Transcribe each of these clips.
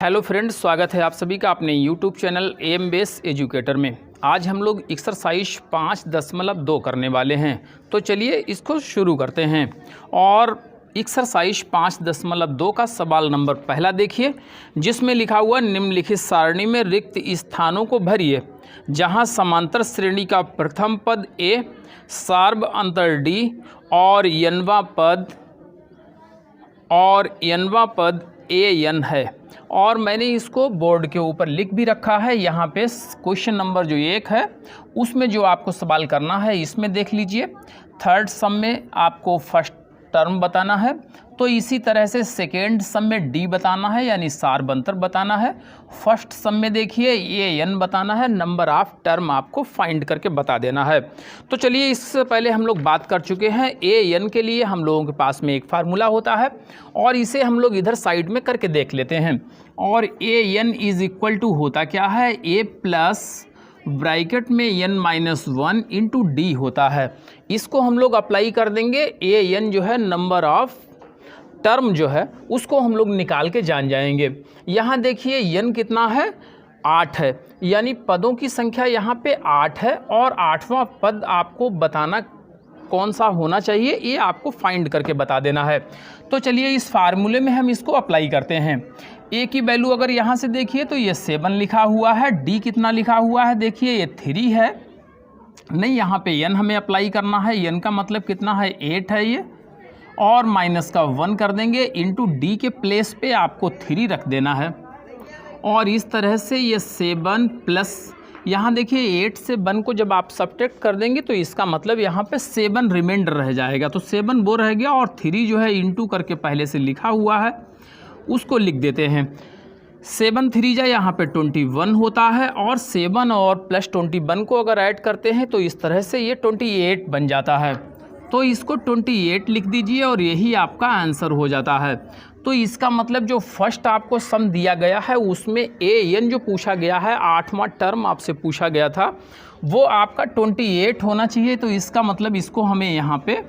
Hello friends, स्वागत है आप सभी का अपने YouTube channel M base educator में। आज हम लोग एक्सरसाइज 5.2 करने वाले हैं, तो चलिए इसको शुरू करते हैं। और एक्सरसाइज 5.2 का सवाल नंबर पहला देखिए, जिसमें लिखा हुआ निम्नलिखित सारणी में रिक्त स्थानों को भरिए जहां समांतर श्रेणी का प्रथम पद ए, सार्व अंतर डी और यनवा पद ए एन है। और मैंने इसको बोर्ड के ऊपर लिख भी रखा है। यहाँ पे क्वेश्चन नंबर जो 1 है उसमें जो आपको सवाल करना है इसमें देख लीजिए, थर्ड सम में आपको फर्स्ट टर्म बताना है, तो इसी तरह से सेकेंड सम में डी बताना है यानी सार्व अंतर बताना है। फर्स्ट सम में देखिए ए एन बताना है, नंबर ऑफ टर्म आपको फाइंड करके बता देना है। तो चलिए, इससे पहले हम लोग बात कर चुके हैं ए एन के लिए हम लोगों के पास में एक फार्मूला होता है और इसे हम लोग इधर साइड में करके देख लेते हैं। और ए एन इज इक्वल टू होता क्या है, ए प्लस ब्रैकेट में n-1 इंटू डी होता है। इसको हम लोग अप्लाई कर देंगे। ए एन जो है नंबर ऑफ टर्म जो है उसको हम लोग निकाल के जान जाएंगे। यहाँ देखिए n कितना है, 8 है, यानी पदों की संख्या यहाँ पे 8 है और 8वां पद आपको बताना कौन सा होना चाहिए ये आपको फाइंड करके बता देना है। तो चलिए इस फार्मूले में हम इसको अप्लाई करते हैं। ए की वैल्यू अगर यहाँ से देखिए तो ये 7 लिखा हुआ है, डी कितना लिखा हुआ है देखिए ये 3 है, नहीं यहाँ पे n हमें अप्लाई करना है, n का मतलब कितना है 8 है ये, और माइनस का 1 कर देंगे, इंटू डी के प्लेस पे आपको 3 रख देना है। और इस तरह से ये 7 प्लस यहाँ देखिए 8 से 1 को जब आप सब्ट्रैक्ट कर देंगे तो इसका मतलब यहाँ पे 7 रिमाइंडर रह जाएगा, तो 7 वो रह गया और 3 जो है इंटू करके पहले से लिखा हुआ है उसको लिख देते हैं। 7 3 जा यहाँ पे 21 होता है और 7 और प्लस 21 को अगर ऐड करते हैं तो इस तरह से ये 28 बन जाता है। तो इसको 28 लिख दीजिए और यही आपका आंसर हो जाता है। तो इसका मतलब जो फर्स्ट आपको सम दिया गया है उसमें ए एन जो पूछा गया है, 8वां टर्म आपसे पूछा गया था, वो आपका 28 होना चाहिए। तो इसका मतलब इसको हमें यहाँ पे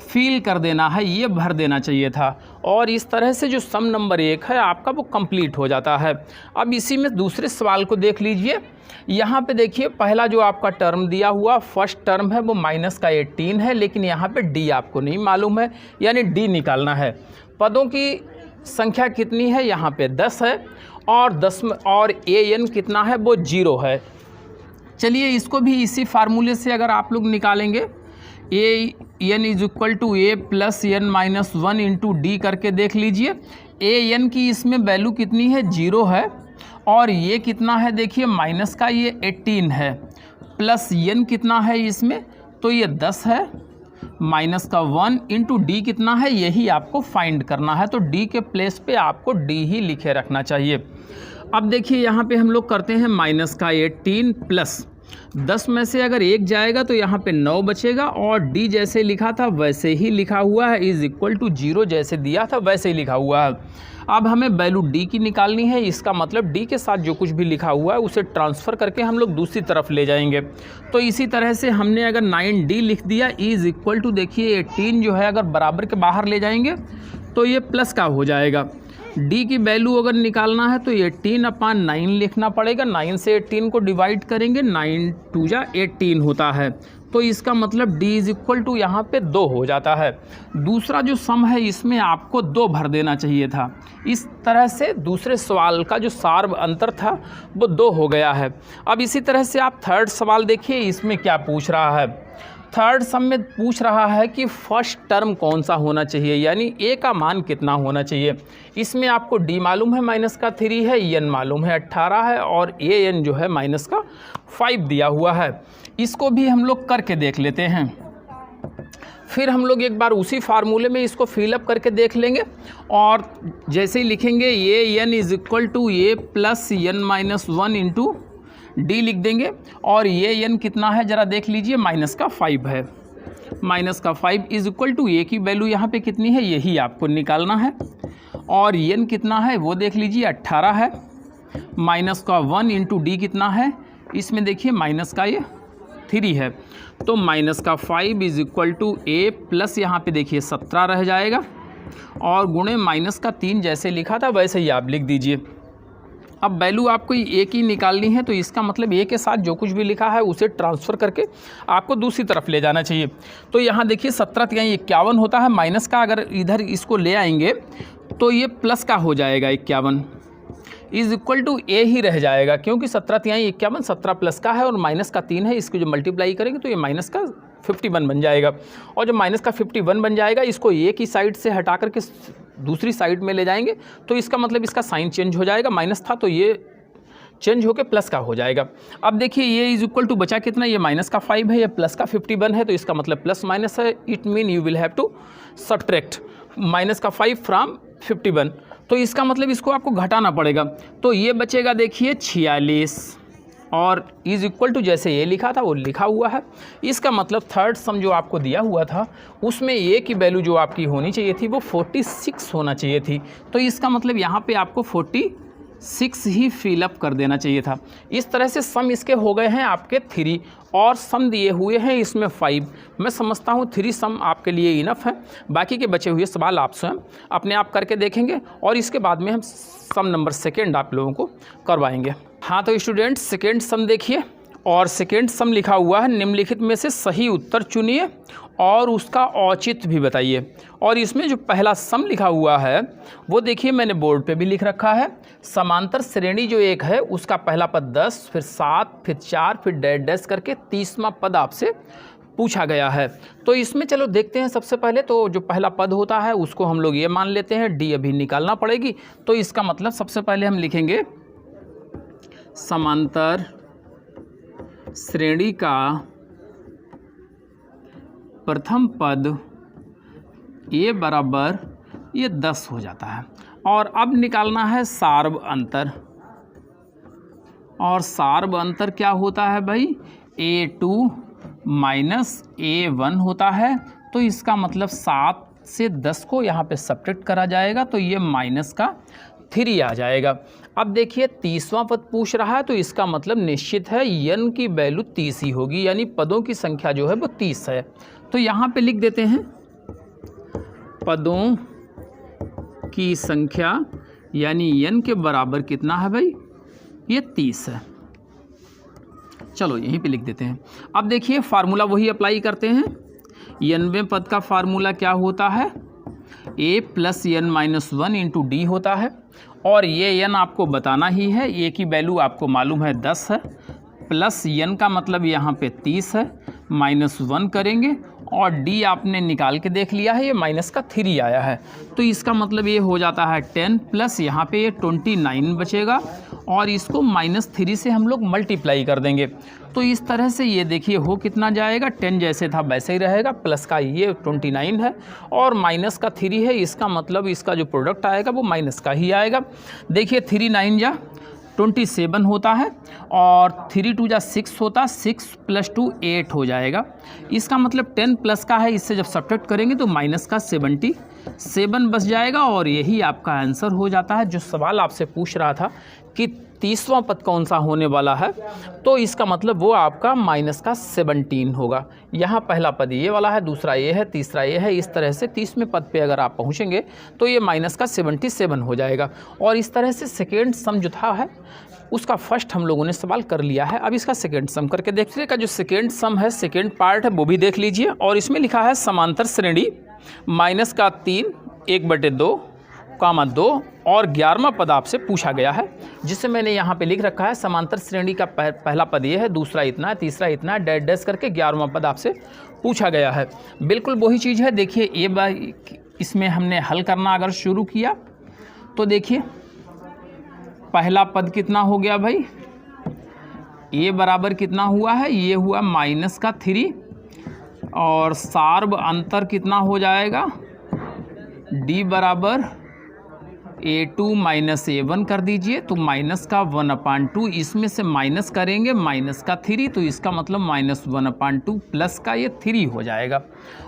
फिल कर देना है, ये भर देना चाहिए था। और इस तरह से जो सम नंबर 1 है आपका वो कंप्लीट हो जाता है। अब इसी में दूसरे सवाल को देख लीजिए। यहाँ पे देखिए पहला जो आपका टर्म दिया हुआ फर्स्ट टर्म है वो माइनस का 18 है, लेकिन यहाँ पे डी आपको नहीं मालूम है, यानी डी निकालना है। पदों की संख्या कितनी है, यहाँ पे 10 है और ए एन कितना है वो 0 है। चलिए इसको भी इसी फार्मूले से अगर आप लोग निकालेंगे, A N is equal to A plus n-1 into D करके देख लीजिए। ए एन की इसमें वैल्यू कितनी है, 0 है, और ये कितना है देखिए माइनस का ये 18 है, प्लस एन कितना है इसमें तो ये 10 है, माइनस का 1 इंटू डी कितना है यही आपको फाइंड करना है। तो डी के प्लेस पे आपको डी ही लिखे रखना चाहिए। अब देखिए यहाँ पे हम लोग करते हैं माइनस का 18 प्लस 10 में से अगर 1 जाएगा तो यहाँ पे 9 बचेगा, और डी जैसे लिखा था वैसे ही लिखा हुआ है, इज इक्वल टू 0 जैसे दिया था वैसे ही लिखा हुआ है। अब हमें वैल्यू डी की निकालनी है। इसका मतलब डी के साथ जो कुछ भी लिखा हुआ है उसे ट्रांसफ़र करके हम लोग दूसरी तरफ ले जाएंगे। तो इसी तरह से हमने अगर 9d लिख दिया, इज इक्वल टू देखिए 18 जो है अगर बराबर के बाहर ले जाएंगे तो ये प्लस का हो जाएगा। डी की वैल्यू अगर निकालना है तो 18/9 लिखना पड़ेगा, 9 से 18 को डिवाइड करेंगे, 9 2 जा 18 होता है। तो इसका मतलब डी इज इक्वल टू यहाँ पे 2 हो जाता है। दूसरा जो सम है इसमें आपको 2 भर देना चाहिए था। इस तरह से दूसरे सवाल का जो सार्व अंतर था वो 2 हो गया है। अब इसी तरह से आप थर्ड सवाल देखिए, इसमें क्या पूछ रहा है। थर्ड सम में पूछ रहा है कि फर्स्ट टर्म कौन सा होना चाहिए, यानी ए का मान कितना होना चाहिए। इसमें आपको डी मालूम है माइनस का 3 है, एन मालूम है 18 है, और ए एन जो है माइनस का 5 दिया हुआ है। इसको भी हम लोग करके देख लेते हैं। फिर हम लोग एक बार उसी फार्मूले में इसको फिलअप करके देख लेंगे, और जैसे ही लिखेंगे A N is equal to A plus n-1 into D लिख देंगे। और ये एन कितना है ज़रा देख लीजिए, माइनस का 5 है, माइनस का 5 इज इक्वल टू ए की वैल्यू यहाँ पे कितनी है यही आपको निकालना है, और एन कितना है वो देख लीजिए 18 है, माइनस का 1 इंटू डी कितना है इसमें देखिए माइनस का ये 3 है, तो माइनस का 5 is equal to A plus यहाँ पे देखिए 17 रह जाएगा, और गुणे माइनस का 3 जैसे लिखा था वैसे ही आप लिख दीजिए। अब वैल्यू आपको ए की निकालनी है, तो इसका मतलब ए के साथ जो कुछ भी लिखा है उसे ट्रांसफ़र करके आपको दूसरी तरफ ले जाना चाहिए। तो यहाँ देखिए 17×51 होता है, माइनस का अगर इधर इसको ले आएंगे तो ये प्लस का हो जाएगा 51 इज इक्वल टू ए ही रह जाएगा, क्योंकि 17×51 17 प्लस का है और माइनस का 3 है, इसको जो मल्टीप्लाई करेंगे तो ये माइनस का 51 बन जाएगा। और जब माइनस का 51 बन जाएगा, इसको ए की साइड से हटा करके दूसरी साइड में ले जाएंगे तो इसका मतलब इसका साइन चेंज हो जाएगा, माइनस था तो ये चेंज होकर प्लस का हो जाएगा। अब देखिए ये इज इक्वल टू बचा कितना, ये माइनस का 5 है, ये प्लस का 51 है, तो इसका मतलब प्लस माइनस है। It mean you will have to subtract minus का 5 फ्रॉम 51, तो इसका मतलब इसको आपको घटाना पड़ेगा। तो ये बचेगा देखिए 46 और इज इक्वल टू जैसे ये लिखा था वो लिखा हुआ है। इसका मतलब थर्ड सम जो आपको दिया हुआ था उसमें ए की वैल्यू जो आपकी होनी चाहिए थी वो 46 होना चाहिए थी, तो इसका मतलब यहाँ पे आपको 46 ही फिलअप कर देना चाहिए था। इस तरह से सम इसके हो गए हैं आपके 3 और सम दिए हुए हैं इसमें 5। मैं समझता हूँ 3 सम आपके लिए इनफ है। बाकी के बचे हुए सवाल आप स्वयं अपने आप करके देखेंगे और इसके बाद में हम सम नंबर 2 आप लोगों को करवाएंगे। हाँ तो स्टूडेंट्स सेकेंड सम देखिए, और सेकेंड सम लिखा हुआ है निम्नलिखित में से सही उत्तर चुनिए और उसका औचित्य भी बताइए। और इसमें जो पहला सम लिखा हुआ है वो देखिए मैंने बोर्ड पे भी लिख रखा है। समांतर श्रेणी जो एक है उसका पहला पद 10, फिर 7, फिर 4, फिर डैश डैश करके 30वां पद आपसे पूछा गया है। तो इसमें चलो देखते हैं। सबसे पहले तो जो पहला पद होता है उसको हम लोग ये मान लेते हैं, डी अभी निकालना पड़ेगी। तो इसका मतलब सबसे पहले हम लिखेंगे समांतर श्रेणी का प्रथम पद ए बराबर ये 10 हो जाता है। और अब निकालना है सार्व अंतर, और सार्व अंतर क्या होता है भाई, A2 माइनस A1 होता है। तो इसका मतलब 7 से 10 को यहाँ पे सब्ट्रैक्ट करा जाएगा तो ये माइनस का 3 आ जाएगा। अब देखिए 30वां पद पूछ रहा है तो इसका मतलब निश्चित है n की वैल्यू 30 ही होगी, यानी पदों की संख्या जो है वो 30 है। तो यहाँ पे लिख देते हैं पदों की संख्या यानी n के बराबर कितना है भाई, ये 30 है। चलो यहीं पे लिख देते हैं। अब देखिए फार्मूला वही अप्लाई करते हैं। 90वें पद का फार्मूला क्या होता है, a plus n minus 1 into d होता है। और ये n आपको बताना ही है, a की वैल्यू आपको मालूम है 10 है, प्लस n का मतलब यहाँ पे 30 है, माइनस 1 करेंगे और d आपने निकाल के देख लिया है, ये माइनस का 3 आया है। तो इसका मतलब ये हो जाता है 10 प्लस यहाँ पे ये 29 बचेगा और इसको -3 से हम लोग मल्टीप्लाई कर देंगे। तो इस तरह से ये देखिए हो कितना जाएगा, 10 जैसे था वैसे ही रहेगा, प्लस का ये 29 है और माइनस का 3 है। इसका मतलब इसका जो प्रोडक्ट आएगा वो माइनस का ही आएगा। देखिए 3 9 जा 27 होता है और 3 2 जा 6 होता, 6 + 2 8 हो जाएगा। इसका मतलब 10 प्लस का है, इससे जब सब्ट्रैक्ट करेंगे तो माइनस का 77 बच जाएगा और यही आपका आंसर हो जाता है। जो सवाल आपसे पूछ रहा था कि 30वां पद कौन सा होने वाला है, तो इसका मतलब वो आपका माइनस का 17 होगा। यहाँ पहला पद ये वाला है, दूसरा ये है, तीसरा ये है। इस तरह से 30वें पद पे अगर आप पहुँचेंगे तो ये माइनस का 77 हो जाएगा। और इस तरह से सेकेंड सम जो था है उसका फर्स्ट हम लोगों ने सवाल कर लिया है। अब इसका सेकेंड सम करके देखिए। का जो सेकेंड सम है, सेकेंड पार्ट है, वो भी देख लीजिए। और इसमें लिखा है समांतर श्रेणी माइनस का 3 1/2 2 और 11वां पद आपसे पूछा गया है, जिसे मैंने यहाँ पे लिख रखा है। समांतर श्रेणी का पहला पद ये है, दूसरा इतना है, तीसरा इतना है, डैश डैश करके 11वां पद आपसे पूछा गया है। बिल्कुल वही चीज़ है। देखिए ये इसमें हमने हल करना अगर शुरू किया तो देखिए पहला पद कितना हो गया भाई, ए बराबर कितना हुआ है, ये हुआ माइनस का 3 और सार्व अंतर कितना हो जाएगा, डी बराबर A2 माइनस A1 कर दीजिए तो माइनस का 1/2, इसमें से माइनस करेंगे माइनस का 3 तो इसका मतलब माइनस 1/2 प्लस का ये 3 हो जाएगा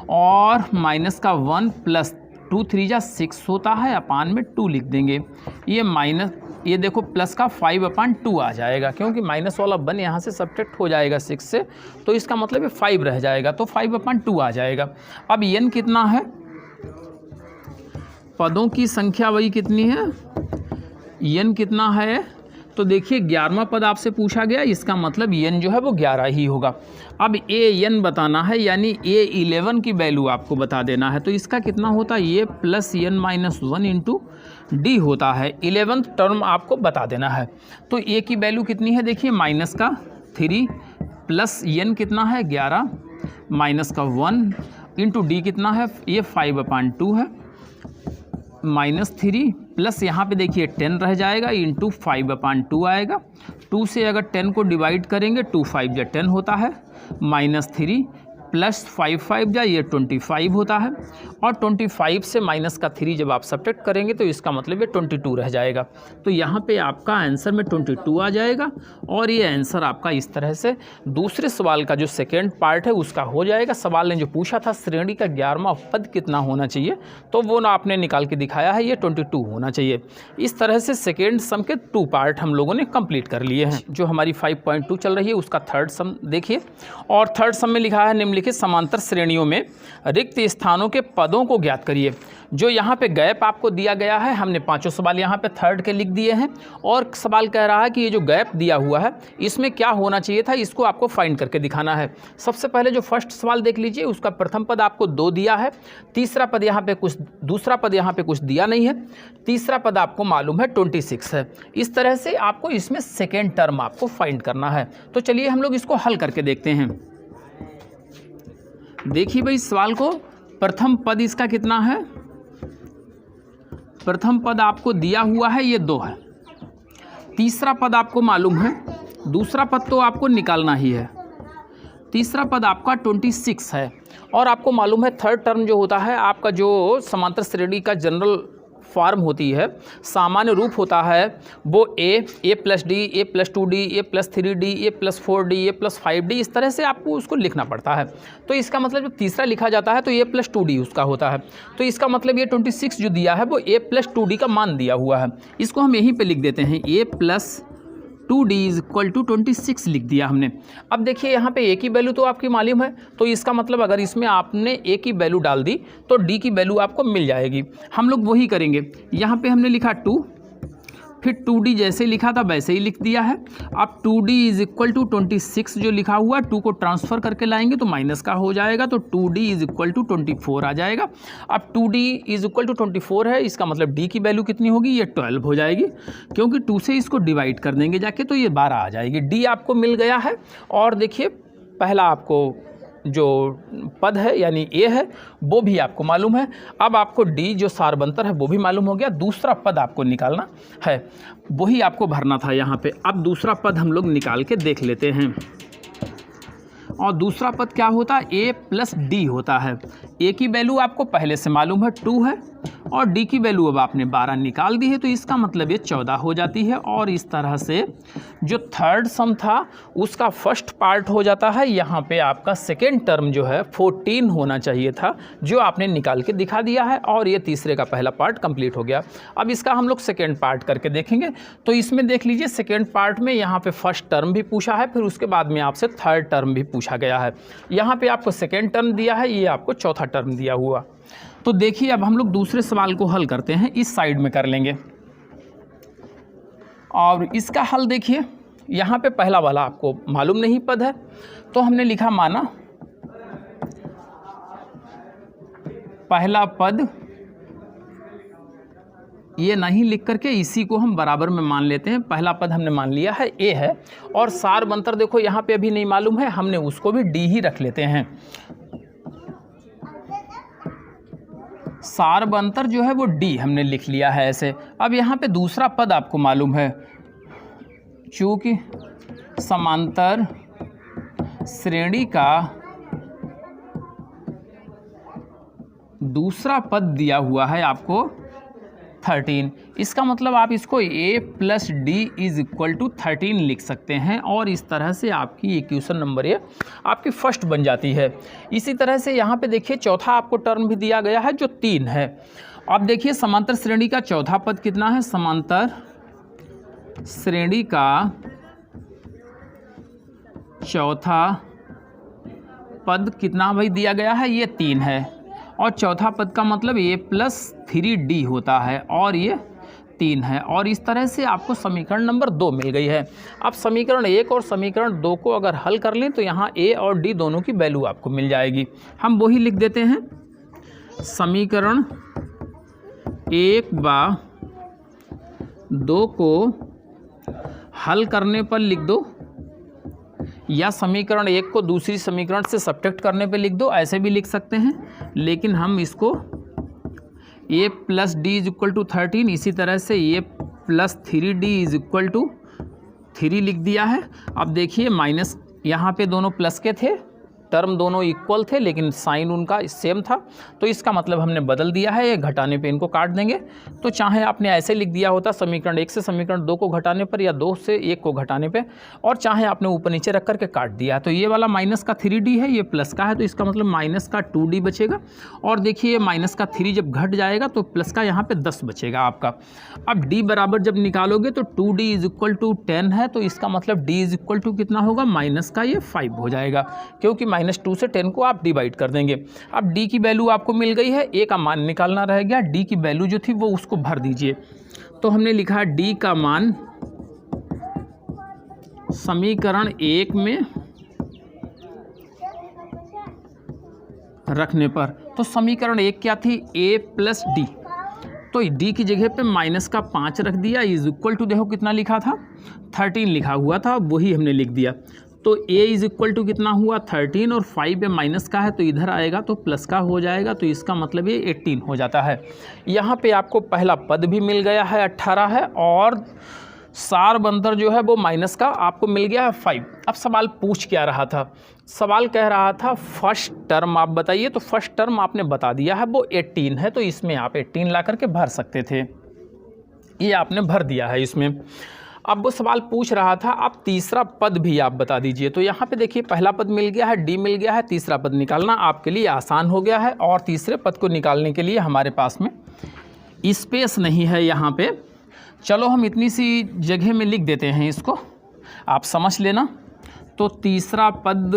और माइनस का 1 प्लस 2 3 जा 6 होता है, अपान में 2 लिख देंगे। ये माइनस ये देखो प्लस का 5/2 आ जाएगा, क्योंकि माइनस वाला 1 यहाँ से सब्ट्रैक्ट हो जाएगा 6 से, तो इसका मतलब ये 5 रह जाएगा, तो 5/2 आ जाएगा। अब n कितना है, पदों की संख्या वही कितनी है, n कितना है तो देखिए 11वां पद आपसे पूछा गया, इसका मतलब n जो है वो 11 ही होगा। अब an बताना है, यानी a11 की वैल्यू आपको बता देना है। तो इसका कितना होता है, a plus n minus 1 into d होता है। 11th टर्म आपको बता देना है। तो a की वैल्यू कितनी है, देखिए माइनस का 3 प्लस n कितना है 11 माइनस का 1 इंटू डी कितना है, ये 5/2 है, -3 प्लस यहाँ पे देखिए 10 रह जाएगा इंटू 5/2 आएगा। 2 से अगर 10 को डिवाइड करेंगे 2 5 जा 10 होता है, -3 प्लस 5 5 जा ये 25 होता है, और 25 से माइनस का 3 जब आप सब्ट्रैक्ट करेंगे तो इसका मतलब ये 22 रह जाएगा। तो यहाँ पे आपका आंसर में 22 आ जाएगा, और ये आंसर आपका इस तरह से दूसरे सवाल का जो सेकेंड पार्ट है उसका हो जाएगा। सवाल ने जो पूछा था श्रेणी का 11वां पद कितना होना चाहिए, तो वो ना आपने निकाल के दिखाया है, ये 22 होना चाहिए। इस तरह से सेकेंड सम के 2 पार्ट हम लोगों ने कंप्लीट कर लिए हैं। जो हमारी 5.2 चल रही है उसका थर्ड सम देखिए, और थर्ड सम में लिखा है निम्नलिखित समांतर श्रेणियों में रिक्त स्थानों के पदों को ज्ञात करिए। जो यहाँ पे गैप आपको दिया गया है, हमने 5 सवाल यहाँ पे थर्ड के लिख दिए हैं, और सवाल कह रहा है कि ये जो गैप दिया हुआ है इसमें क्या होना चाहिए था, इसको आपको फाइंड करके दिखाना है। सबसे पहले जो फर्स्ट सवाल देख लीजिए, उसका प्रथम पद आपको 2 दिया है, तीसरा पद यहाँ पे कुछ, दूसरा पद यहाँ पे कुछ दिया नहीं है, तीसरा पद आपको मालूम है 26 है। इस तरह से आपको इसमें सेकेंड टर्म आपको फाइंड करना है। तो चलिए हम लोग इसको हल करके देखते हैं। देखिए भाई सवाल को, प्रथम पद इसका कितना है, प्रथम पद आपको दिया हुआ है ये 2 है, तीसरा पद आपको मालूम है, दूसरा पद तो आपको निकालना ही है, तीसरा पद आपका 26 है, और आपको मालूम है थर्ड टर्म जो होता है आपका, जो समांतर श्रेणी का जनरल फॉर्म होती है, सामान्य रूप होता है वो a plus D, a plus 2d, a plus 3d, a plus 4d, a plus 5d, इस तरह से आपको उसको लिखना पड़ता है। तो इसका मतलब जब तीसरा लिखा जाता है तो a प्लस 2d उसका होता है। तो इसका मतलब ये 26 जो दिया है वो a प्लस 2d का मान दिया हुआ है। इसको हम यहीं पे लिख देते हैं, a plus 2d is equal to 26 लिख दिया हमने। अब देखिए यहाँ पे a की वैल्यू तो आपकी मालूम है, तो इसका मतलब अगर इसमें आपने a की वैल्यू डाल दी तो d की वैल्यू आपको मिल जाएगी। हम लोग वही करेंगे, यहाँ पे हमने लिखा 2, फिर 2d जैसे लिखा था वैसे ही लिख दिया है। अब 2d इज इक्वल टू 26 जो लिखा हुआ, 2 को ट्रांसफ़र करके लाएंगे तो माइनस का हो जाएगा, तो 2d इज इक्वल टू 24 आ जाएगा। अब 2d इज इक्वल टू 24 है, इसका मतलब d की वैल्यू कितनी होगी, ये 12 हो जाएगी, क्योंकि 2 से इसको डिवाइड कर देंगे जाके तो ये 12 आ जाएगी। d आपको मिल गया है, और देखिए पहला आपको जो पद है यानी a है वो भी आपको मालूम है। अब आपको d जो सारबंतर है वो भी मालूम हो गया, दूसरा पद आपको निकालना है, वही आपको भरना था यहाँ पे। अब दूसरा पद हम लोग निकाल के देख लेते हैं, और दूसरा पद क्या होता है, a प्लस डी होता है। a की वैल्यू आपको पहले से मालूम है 2 है, और d की वैल्यू अब आपने 12 निकाल दी है, तो इसका मतलब ये 14 हो जाती है। और इस तरह से जो थर्ड सम था उसका फर्स्ट पार्ट हो जाता है। यहाँ पे आपका सेकेंड टर्म जो है 14 होना चाहिए था, जो आपने निकाल के दिखा दिया है, और ये तीसरे का पहला पार्ट कंप्लीट हो गया। अब इसका हम लोग सेकेंड पार्ट करके देखेंगे। तो इसमें देख लीजिए सेकेंड पार्ट में यहाँ पे फर्स्ट टर्म भी पूछा है, फिर उसके बाद में आपसे थर्ड टर्म भी पूछा गया है। यहाँ पे आपको सेकेंड टर्म दिया है, ये आपको चौथा टर्म दिया हुआ। तो देखिए अब हम लोग दूसरे सवाल को हल करते हैं, इस साइड में कर लेंगे। और इसका हल देखिए, यहाँ पे पहला वाला आपको मालूम नहीं पद है, तो हमने लिखा माना पहला पद, ये नहीं लिख करके इसी को हम बराबर में मान लेते हैं। पहला पद हमने मान लिया है a है, और सारबंतर देखो यहाँ पे अभी नहीं मालूम है, हमने उसको भी d ही रख लेते हैं। सारबंतर जो है वो d हमने लिख लिया है ऐसे। अब यहाँ पे दूसरा पद आपको मालूम है, चूँकि समांतर श्रेणी का दूसरा पद दिया हुआ है आपको 13, इसका मतलब आप इसको a plus d is equal to 13 लिख सकते हैं, और इस तरह से आपकी इक्वेशन नंबर ये आपकी फर्स्ट बन जाती है। इसी तरह से यहाँ पे देखिए चौथा आपको टर्म भी दिया गया है जो 3 है। अब देखिए समांतर श्रेणी का चौथा पद कितना है, समांतर श्रेणी का चौथा पद कितना भाई दिया गया है, ये 3 है, और चौथा पद का मतलब a प्लस 3d होता है, और ये 3 है। और इस तरह से आपको समीकरण नंबर 2 मिल गई है। अब समीकरण 1 और समीकरण 2 को अगर हल कर लें तो यहाँ ए और डी दोनों की वैल्यू आपको मिल जाएगी। हम वही लिख देते हैं, समीकरण 1 व 2 को हल करने पर लिख दो, या समीकरण 1 को दूसरी समीकरण से सब्ट्रैक्ट करने पे लिख दो, ऐसे भी लिख सकते हैं। लेकिन हम इसको a plus d is equal to 13, इसी तरह से a plus 3d is equal to 3 लिख दिया है। अब देखिए माइनस, यहाँ पे दोनों प्लस के थे, टर्म दोनों इक्वल थे लेकिन साइन उनका सेम था, तो इसका मतलब हमने बदल दिया है। ये घटाने पे इनको काट देंगे। तो चाहे आपने ऐसे लिख दिया होता समीकरण 1 से समीकरण 2 को घटाने पर, या 2 से 1 को घटाने पे, और चाहे आपने ऊपर नीचे रख करके काट दिया। तो ये वाला माइनस का 3d है, ये प्लस का है, तो इसका मतलब माइनस का 2d बचेगा। और देखिए ये माइनस का 3 जब घट जाएगा तो प्लस का यहाँ पे 10 बचेगा आपका। अब d बराबर जब निकालोगे तो 2d इज इक्वल टू 10 है, तो इसका मतलब d इज इक्वल टू कितना होगा, माइनस का ये 5 हो जाएगा, क्योंकि -2 से 10 को आप डिवाइड कर देंगे। अब d की वैल्यू आपको मिल गई है, a का मान निकालना रह गया। d की वैल्यू जो थी वो उसको भर दीजिए। तो हमने लिखा d का मान समीकरण 1 में रखने पर, तो समीकरण 1 क्या थी, a प्लस डी, तो d की जगह पे माइनस का 5 रख दिया, इज इक्वल टू देखो कितना लिखा था, 13 लिखा हुआ था, वही हमने लिख दिया। तो a इज इक्वल टू कितना हुआ 13, और 5 में माइनस का है तो इधर आएगा तो प्लस का हो जाएगा, तो इसका मतलब ये 18 हो जाता है। यहाँ पे आपको पहला पद भी मिल गया है 18 है, और सार बंतर जो है वो माइनस का आपको मिल गया है 5। अब सवाल पूछ क्या रहा था, सवाल कह रहा था फर्स्ट टर्म आप बताइए, तो फर्स्ट टर्म आपने बता दिया है वो 18 है, तो इसमें आप 18 ला करके भर सकते थे, ये आपने भर दिया है इसमें। अब वो सवाल पूछ रहा था आप तीसरा पद भी आप बता दीजिए। तो यहाँ पे देखिए पहला पद मिल गया है, डी मिल गया है, तीसरा पद निकालना आपके लिए आसान हो गया है। और तीसरे पद को निकालने के लिए हमारे पास में स्पेस नहीं है यहाँ पे, चलो हम इतनी सी जगह में लिख देते हैं इसको, आप समझ लेना। तो तीसरा पद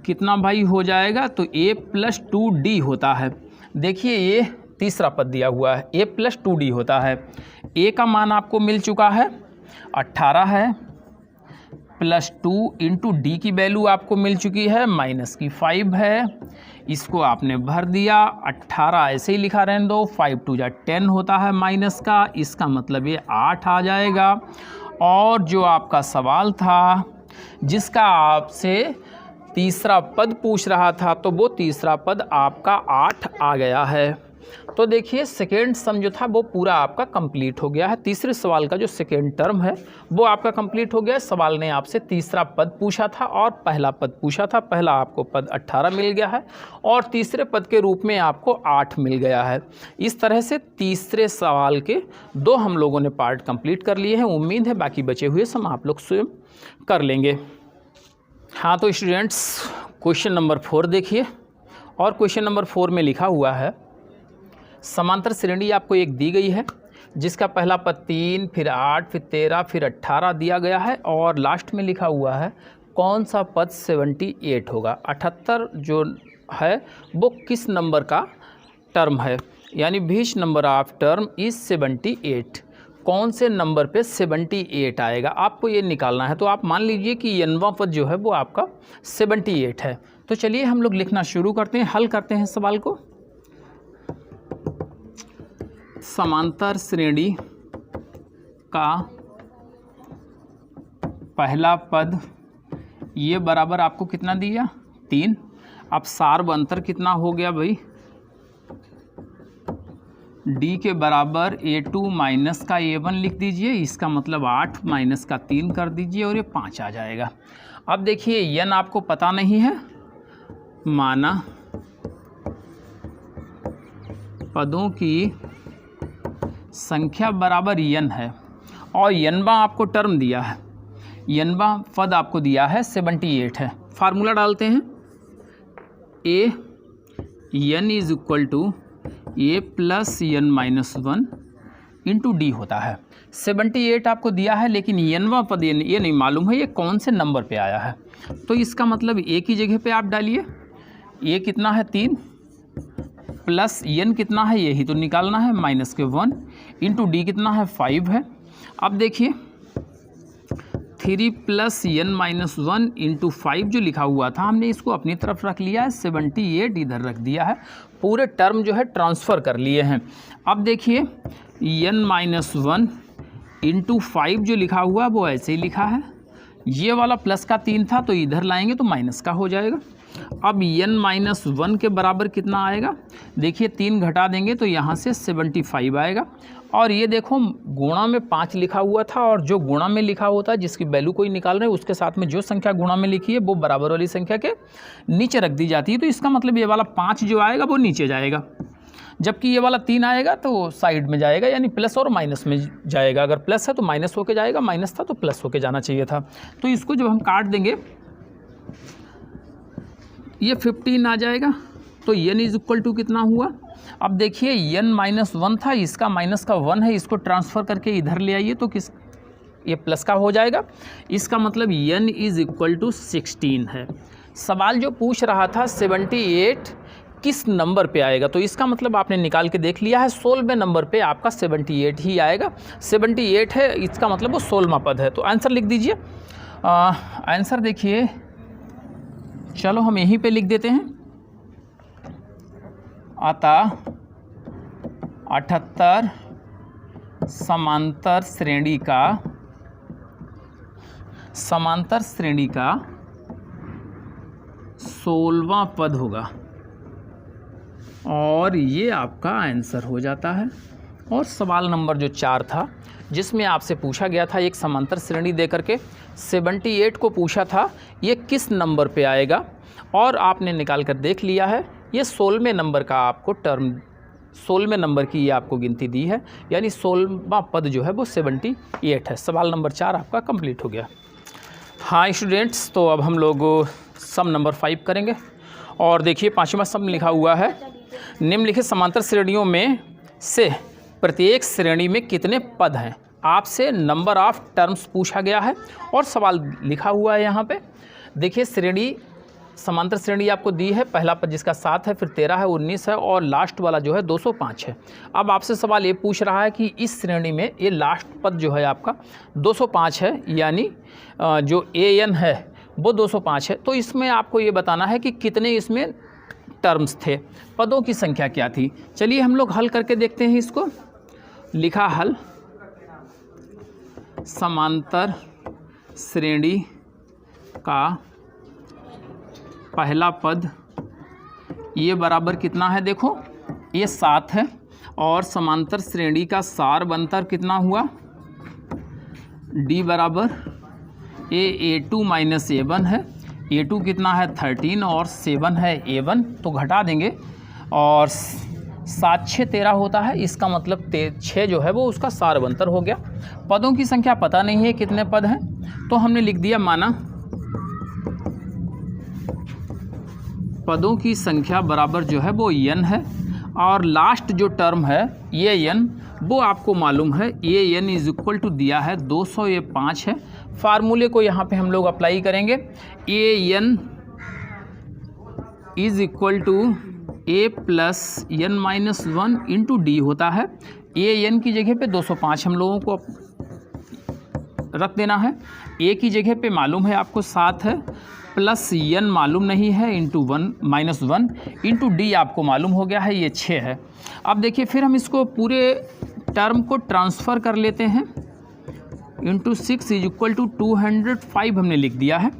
कितना भाई हो जाएगा, तो a प्लस 2d होता है। देखिए ये तीसरा पद दिया हुआ है, a प्लस 2d होता है। a का मान आपको मिल चुका है 18 है, प्लस 2 इंटू डी की वैल्यू आपको मिल चुकी है माइनस की 5 है, इसको आपने भर दिया। 18 ऐसे ही लिखा रहने दो, 5 2 जा 10 होता है माइनस का, इसका मतलब ये 8 आ जाएगा। और जो आपका सवाल था जिसका आपसे तीसरा पद पूछ रहा था, तो वो तीसरा पद आपका 8 आ गया है। तो देखिए सेकेंड सम जो था वो पूरा आपका कंप्लीट हो गया है। तीसरे सवाल का जो सेकेंड टर्म है वो आपका कंप्लीट हो गया है। सवाल ने आपसे तीसरा पद पूछा था और पहला पद पूछा था। पहला आपको पद 18 मिल गया है और तीसरे पद के रूप में आपको 8 मिल गया है। इस तरह से तीसरे सवाल के 2 हम लोगों ने पार्ट कंप्लीट कर लिए हैं। उम्मीद है बाकी बचे हुए सम आप लोग स्वयं कर लेंगे। हाँ तो स्टूडेंट्स क्वेश्चन नंबर 4 देखिए, और क्वेश्चन नंबर 4 में लिखा हुआ है समांतर श्रेणी आपको एक दी गई है जिसका पहला पद 3, फिर 8, फिर 13, फिर 18 दिया गया है और लास्ट में लिखा हुआ है कौन सा पद 78 होगा। 78 जो है वो किस नंबर का टर्म है, यानी which number of term is 78, कौन से नंबर पे 78 आएगा आपको ये निकालना है। तो आप मान लीजिए कि n वां पद जो है वो आपका 78 है। तो चलिए हम लोग लिखना शुरू करते हैं, हल करते हैं सवाल को। समांतर श्रेणी का पहला पद ये बराबर आपको कितना दिया 3। अब सार्व अंतर कितना हो गया भाई, d के बराबर a2 माइनस का a1 लिख दीजिए, इसका मतलब 8 माइनस का 3 कर दीजिए और ये 5 आ जाएगा। अब देखिए n आपको पता नहीं है, माना पदों की संख्या बराबर n है और n वां आपको टर्म दिया है, n वां पद आपको दिया है 78 है। फार्मूला डालते हैं, n is equal to a plus n minus 1 into d होता है। 78 आपको दिया है लेकिन n वां पद ये नहीं मालूम है ये कौन से नंबर पे आया है। तो इसका मतलब a की जगह पे आप डालिए, a कितना है 3 प्लस n कितना है यही तो निकालना है, माइनस के 1 इंटू डी कितना है 5 है। अब देखिए 3 प्लस n माइनस 1 इंटू 5 जो लिखा हुआ था हमने इसको अपनी तरफ रख लिया है, 78 इधर रख दिया है, पूरे टर्म जो है ट्रांसफ़र कर लिए हैं। अब देखिए n माइनस 1 इंटू 5 जो लिखा हुआ है वो ऐसे ही लिखा है, ये वाला प्लस का 3 था तो इधर लाएंगे तो माइनस का हो जाएगा। अब n माइनस 1 के बराबर कितना आएगा, देखिए 3 घटा देंगे तो यहाँ से 75 आएगा। और ये देखो गुणा में 5 लिखा हुआ था, और जो गुणा में लिखा होता है जिसकी वैल्यू कोई निकाल रहे हैं उसके साथ में जो संख्या गुणा में लिखी है वो बराबर वाली संख्या के नीचे रख दी जाती है। तो इसका मतलब ये वाला 5 जो आएगा वो नीचे जाएगा, जबकि ये वाला 3 आएगा तो साइड में जाएगा, यानी प्लस और माइनस में जाएगा। अगर प्लस है तो माइनस होके जाएगा, माइनस था तो प्लस होके जाना चाहिए था। तो इसको जब हम काट देंगे ये 15 आ जाएगा, तो n इज इक्वल टू कितना हुआ। अब देखिए n माइनस 1 था, इसका माइनस का 1 है, इसको ट्रांसफ़र करके इधर ले आइए तो किस ये प्लस का हो जाएगा। इसका मतलब n इज इक्वल टू 16 है। सवाल जो पूछ रहा था 78 किस नंबर पे आएगा, तो इसका मतलब आपने निकाल के देख लिया है 16वें नंबर पे आपका 78 ही आएगा। 78 है, इसका मतलब वो 16वां पद है। तो आंसर लिख दीजिए। आंसर देखिए, चलो हम यहीं पे लिख देते हैं, अतः 78 समांतर श्रेणी का 16वां पद होगा, और ये आपका आंसर हो जाता है। और सवाल नंबर जो 4 था जिसमें आपसे पूछा गया था एक समांतर श्रेणी देकर के 78 को पूछा था ये किस नंबर पे आएगा, और आपने निकाल कर देख लिया है। ये 16वें नंबर का आपको टर्म, 16वें नंबर की ये आपको गिनती दी है, यानी 16वां पद जो है वो 78 है। सवाल नंबर 4 आपका कंप्लीट हो गया। हाँ स्टूडेंट्स, तो अब हम लोग सम नंबर 5 करेंगे। और देखिए 5वां सम लिखा हुआ है, निम्नलिखित समांतर श्रेणियों में से प्रत्येक श्रेणी में कितने पद हैं। आपसे नंबर ऑफ टर्म्स पूछा गया है और सवाल लिखा हुआ है यहाँ पे। देखिए श्रेणी, समांतर श्रेणी आपको दी है, पहला पद जिसका 7 है, फिर 13 है, 19 है, और लास्ट वाला जो है 205 है। अब आपसे सवाल ये पूछ रहा है कि इस श्रेणी में ये लास्ट पद जो है आपका 205 है, यानी जो an है वो 205 है। तो इसमें आपको ये बताना है कि कितने इसमें टर्म्स थे, पदों की संख्या क्या थी। चलिए हम लोग हल करके देखते हैं इसको। लिखा हल, समांतर श्रेणी का पहला पद ये बराबर कितना है, देखो ये 7 है, और समांतर श्रेणी का सार बनतर कितना हुआ, d बराबर a2 माइनस a1 है। a2 कितना है 13 और 7 है a1, तो घटा देंगे और 7 6 13 होता है, इसका मतलब 6 जो है वो उसका सार बनतर हो गया। पदों की संख्या पता नहीं है कितने पद हैं, तो हमने लिख दिया माना पदों की संख्या बराबर जो है वो n है, और लास्ट जो टर्म है ये n वो आपको मालूम है, ये n इज इक्वल टू दिया है 200, ये 5 है। फार्मूले को यहाँ पे हम लोग अप्लाई करेंगे, a n is equal to a plus n minus 1 into d होता है। ए n की जगह पे 205 हम लोगों को रख देना है। a की जगह पे मालूम है आपको 7 है, प्लस n मालूम नहीं है, इंटू 1 माइनस 1 इंटू डी आपको मालूम हो गया है, ये 6 है। अब देखिए फिर हम इसको पूरे टर्म को ट्रांसफ़र कर लेते हैं, इंटू 6 इज इक्वल टू 205 हमने लिख दिया है।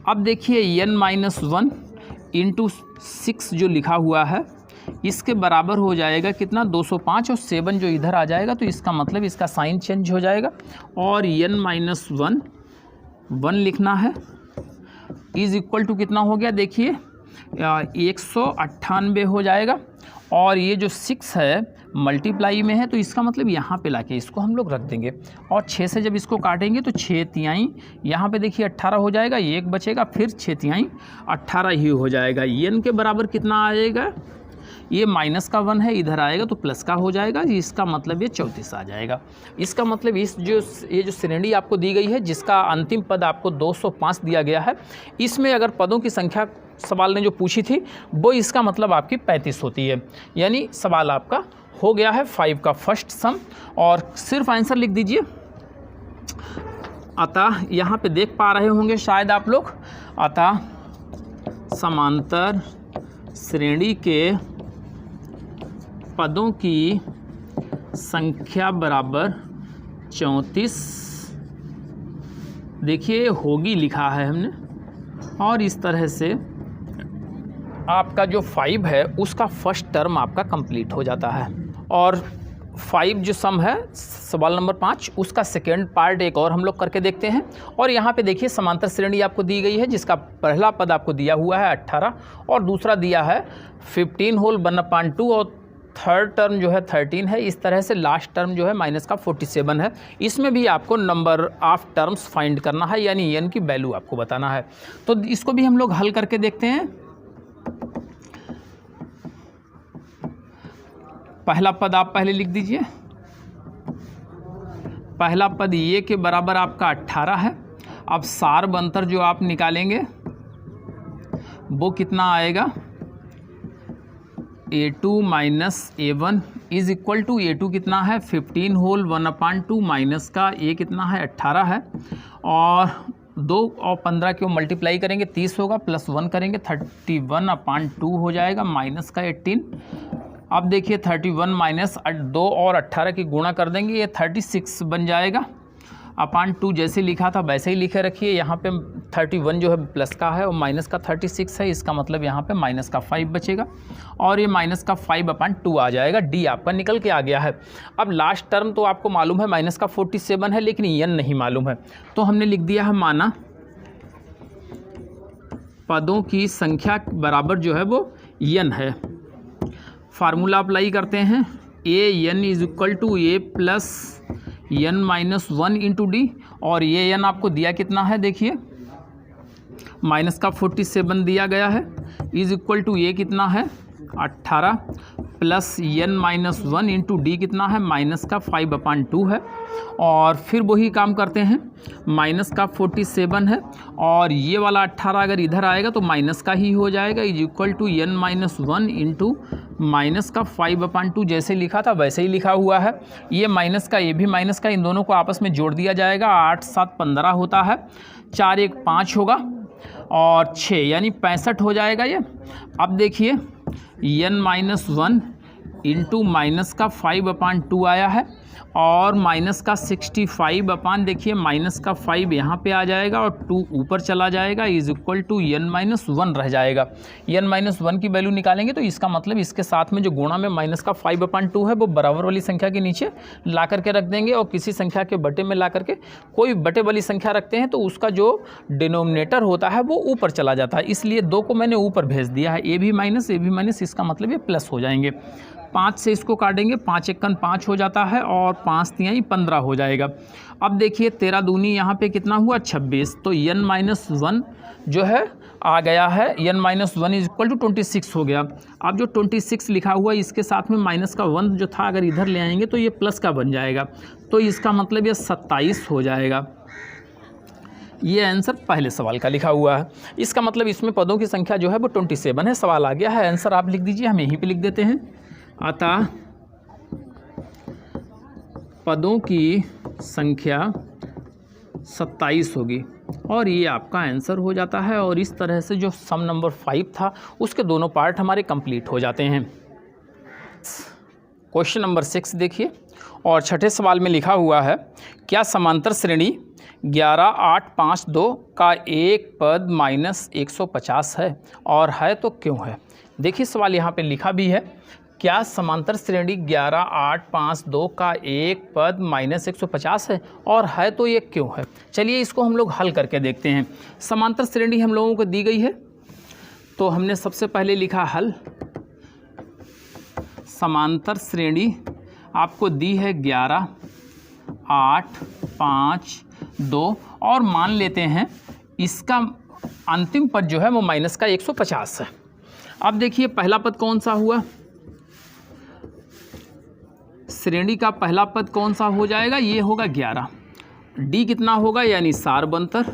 अब देखिए n माइनस 1 इंटू 6 जो लिखा हुआ है इसके बराबर हो जाएगा कितना, 205, और 7 जो इधर आ जाएगा तो इसका मतलब इसका साइन चेंज हो जाएगा, और n माइनस 1 लिखना है, इज इक्वल टू कितना हो गया, देखिए 198 हो जाएगा। और ये जो 6 है मल्टीप्लाई में है, तो इसका मतलब यहाँ पे लाके इसको हम लोग रख देंगे, और 6 से जब इसको काटेंगे तो 6 तिहाई, यहाँ पे देखिए 18 हो जाएगा, ये एक बचेगा, फिर 6 तिहाई 18 ही हो जाएगा। n के बराबर कितना आएगा, ये माइनस का 1 है, इधर आएगा तो प्लस का हो जाएगा, इसका मतलब ये 34 आ जाएगा। इसका मतलब ये जो श्रेणी आपको दी गई है जिसका अंतिम पद आपको 205 दिया गया है, इसमें अगर पदों की संख्या सवाल ने जो पूछी थी वो इसका मतलब आपकी 35 होती है। यानी सवाल आपका हो गया है 5 का फर्स्ट सम, और सिर्फ आंसर लिख दीजिए। अतः यहाँ पे देख पा रहे होंगे शायद आप लोग, अतः समांतर श्रेणी के पदों की संख्या बराबर 34, देखिए होगी लिखा है हमने, और इस तरह से आपका जो 5 है उसका फर्स्ट टर्म आपका कंप्लीट हो जाता है। और 5 जो सम है सवाल नंबर 5, उसका सेकेंड पार्ट एक और हम लोग करके देखते हैं। और यहाँ पे देखिए समांतर श्रेणी आपको दी गई है जिसका पहला पद आपको दिया हुआ है 18 और दूसरा दिया है 15 होल 1/2 और थर्ड टर्म जो है 13 है। इस तरह से लास्ट टर्म जो है माइनस का 47 है। इसमें भी आपको नंबर ऑफ टर्म्स फाइंड करना है, यानी एन की वैल्यू आपको बताना है। तो इसको भी हम लोग हल करके देखते हैं। पहला पद आप पहले लिख दीजिए। पहला पद ये के बराबर आपका 18 है। अब सार्ब अंतर जो आप निकालेंगे वो कितना आएगा, A2 minus A1 is equal to A2 कितना है 15 होल 1/2 माइनस का A कितना है 18 है, और 2 और 15 को मल्टीप्लाई करेंगे 30 होगा, प्लस 1 करेंगे 31/2 हो जाएगा, माइनस का 18। अब देखिए 31 माइनस 2 और 18 की गुणा कर देंगे, ये 36 बन जाएगा। अपान 2 जैसे लिखा था वैसे ही लिखे रखिए। यहाँ पे 31 जो है प्लस का है और माइनस का 36 है, इसका मतलब यहाँ पे माइनस का 5 बचेगा और ये माइनस का 5/2 आ जाएगा। डी आपका निकल के आ गया है। अब लास्ट टर्म तो आपको मालूम है माइनस का 47 है, लेकिन एन नहीं मालूम है, तो हमने लिख दिया है माना पदों की संख्या बराबर जो है वो एन है। फार्मूला अप्लाई करते हैं, A N is equal to A plus N minus 1 into D, और ये एन आपको दिया कितना है, देखिए माइनस का 47 दिया गया है, इज इक्वल टू ए कितना है 18 plus N minus 1 into d कितना है माइनस का 5/2 है। और फिर वही काम करते हैं, माइनस का 47 है और ये वाला 18 अगर इधर आएगा तो माइनस का ही हो जाएगा, is equal to n minus 1 into minus का 5/2 जैसे लिखा था वैसे ही लिखा हुआ है। ये माइनस का ये भी माइनस का, इन दोनों को आपस में जोड़ दिया जाएगा, 8 7 15 होता है, 4 1 5 होगा और 6 यानी 65 हो जाएगा ये। अब देखिए एन माइनस 1 इंटू माइनस का 5/2 आया है और माइनस का 65 अपान देखिए माइनस का 5 यहाँ पे आ जाएगा और 2 ऊपर चला जाएगा, is equal to n minus 1 रह जाएगा। एन माइनस 1 की वैल्यू निकालेंगे तो इसका मतलब इसके साथ में जो गुणा में माइनस का 5/2 है वो बराबर वाली संख्या के नीचे ला करके रख देंगे, और किसी संख्या के बटे में ला करके कोई बटे वाली संख्या रखते हैं तो उसका जो डिनोमिनेटर होता है वो ऊपर चला जाता है, इसलिए 2 को मैंने ऊपर भेज दिया है, ए भी माइनस, इसका मतलब ये प्लस हो जाएंगे। 5 से इसको काटेंगे, 5 1 5 हो जाता है और 5 3 15 हो जाएगा। अब देखिए 13 दूनी यहाँ पे कितना हुआ 26, तो एन माइनस 1 जो है आ गया है, n minus 1 is equal to 26 हो गया। अब जो 26 लिखा हुआ है इसके साथ में माइनस का 1 जो था अगर इधर ले आएंगे तो ये प्लस का बन जाएगा, तो इसका मतलब ये 27 हो जाएगा। ये आंसर पहले सवाल का लिखा हुआ है, इसका मतलब इसमें पदों की संख्या जो है वो 27 है। सवाल आ गया है, आंसर आप लिख दीजिए, हम यहीं पे लिख देते हैं। अतः पदों की संख्या 27 होगी और ये आपका आंसर हो जाता है। और इस तरह से जो सम नंबर 5 था उसके दोनों पार्ट हमारे कंप्लीट हो जाते हैं। क्वेश्चन नंबर 6 देखिए, और छठे सवाल में लिखा हुआ है, क्या समांतर श्रेणी 11 8 5 2 का एक पद माइनस 150 है, और है तो क्यों है। देखिए सवाल यहाँ पे लिखा भी है, क्या समांतर श्रेणी 11 8 5 2 का एक पद माइनस 150 है, और है तो ये क्यों है। चलिए इसको हम लोग हल करके देखते हैं। समांतर श्रेणी हम लोगों को दी गई है, तो हमने सबसे पहले लिखा हल। समांतर श्रेणी आपको दी है 11 8 5 2 और मान लेते हैं इसका अंतिम पद जो है वो माइनस का 150 है। अब देखिए पहला पद कौन सा हुआ, श्रेणी का पहला पद कौन सा हो जाएगा, ये होगा 11। डी कितना होगा, यानी सार्ब अंतर,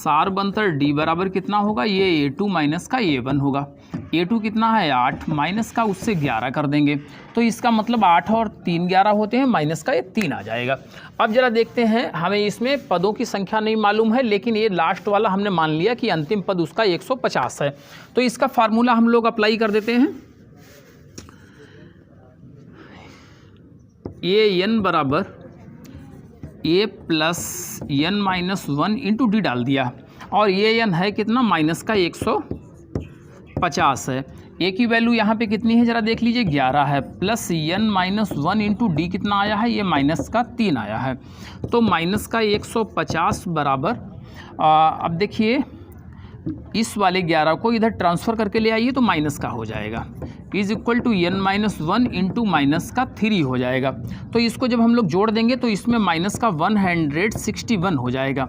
सार बनतर डी बराबर कितना होगा, ये A2 माइनस का A1 होगा। A2 कितना है 8 माइनस का उससे 11 कर देंगे, तो इसका मतलब 8 और 3 11 होते हैं, माइनस का ये 3 आ जाएगा। अब जरा देखते हैं, हमें इसमें पदों की संख्या नहीं मालूम है, लेकिन ये लास्ट वाला हमने मान लिया कि अंतिम पद उसका 150 है, तो इसका फार्मूला हम लोग अप्लाई कर देते हैं। AN बराबर A plus n minus 1 into D डाल दिया, और AN है कितना, माइनस का 150 है। A की वैल्यू यहाँ पे कितनी है जरा देख लीजिए, 11 है, plus n minus 1 into d कितना आया है, ये माइनस का 3 आया है, तो माइनस का 150 बराबर अब देखिए इस वाले 11 को इधर ट्रांसफ़र करके ले आइए तो माइनस का हो जाएगा, is equal to n minus 1 into minus का 3 हो जाएगा। तो इसको जब हम लोग जोड़ देंगे तो इसमें माइनस का 161 हो जाएगा,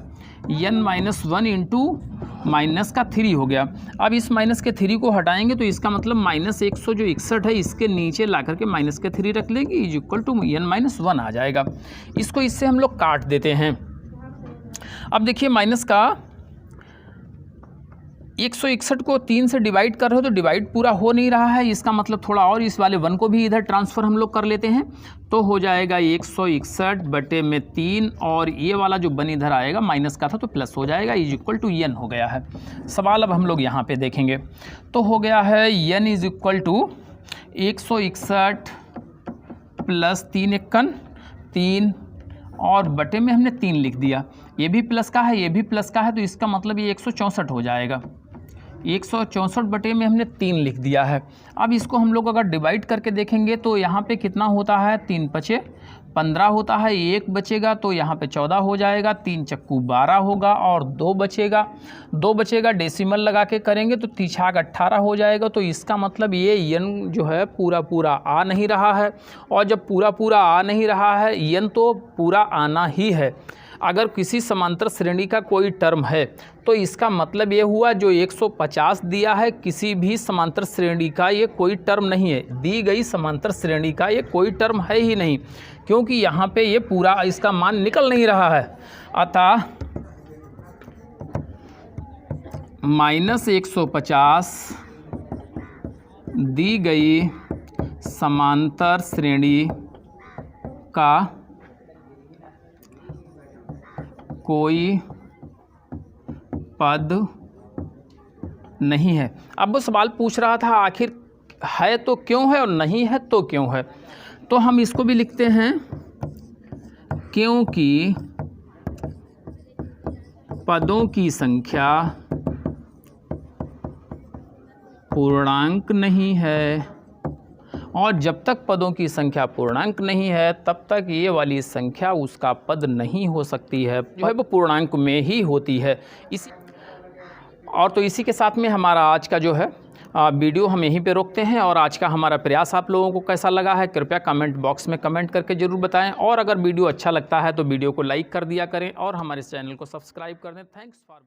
n माइनस 1 इंटू माइनस का 3 हो गया। अब इस माइनस के 3 को हटाएंगे तो इसका मतलब माइनस 161 है, इसके नीचे ला करके माइनस के 3 रख लेंगे, is equal to n minus 1 आ जाएगा। इसको इससे हम लोग काट देते हैं। अब देखिए माइनस का 161 को 3 से डिवाइड कर रहे हो तो डिवाइड पूरा हो नहीं रहा है, इसका मतलब थोड़ा और इस वाले 1 को भी इधर ट्रांसफ़र हम लोग कर लेते हैं, तो हो जाएगा 161 बटे में 3, और ये वाला जो 1 इधर आएगा माइनस का था तो प्लस हो जाएगा, इज इक्वल टू n हो गया है। सवाल अब हम लोग यहाँ पे देखेंगे, तो हो गया है n is equal to 161 plus 3 × 3 और बटे में हमने 3 लिख दिया, ये भी प्लस का है, ये भी प्लस का है, तो इसका मतलब ये 164 हो जाएगा। 164 बटे में हमने 3 लिख दिया है। अब इसको हम लोग अगर डिवाइड करके देखेंगे तो यहाँ पे कितना होता है, 3 पचे 15 होता है, 1 बचेगा तो यहाँ पे 14 हो जाएगा, 3 चक्कू 12 होगा और 2 बचेगा, डेसिमल लगा के करेंगे तो 3 छाक 18 हो जाएगा। तो इसका मतलब ये n जो है पूरा पूरा आ नहीं रहा है, और जब पूरा पूरा आ नहीं रहा है n तो पूरा आना ही है। अगर किसी समांतर श्रेणी का कोई टर्म है तो इसका मतलब ये हुआ जो 150 दिया है किसी भी समांतर श्रेणी का ये कोई टर्म नहीं है, दी गई समांतर श्रेणी का ये कोई टर्म है ही नहीं, क्योंकि यहाँ पे ये पूरा इसका मान निकल नहीं रहा है। अतः -150 दी गई समांतर श्रेणी का कोई पद नहीं है। अब वो सवाल पूछ रहा था आखिर है तो क्यों है और नहीं है तो क्यों है, तो हम इसको भी लिखते हैं क्योंकि पदों की संख्या पूर्णांक नहीं है, और जब तक पदों की संख्या पूर्णांक नहीं है तब तक ये वाली संख्या उसका पद नहीं हो सकती है, जो है वो पूर्णांक में ही होती है। इसी के साथ में हमारा आज का जो है वीडियो हम यहीं पे रोकते हैं, और आज का हमारा प्रयास आप लोगों को कैसा लगा है कृपया कमेंट बॉक्स में कमेंट करके ज़रूर बताएं, और अगर वीडियो अच्छा लगता है तो वीडियो को लाइक कर दिया करें और हमारे चैनल को सब्सक्राइब कर दें। Thanks for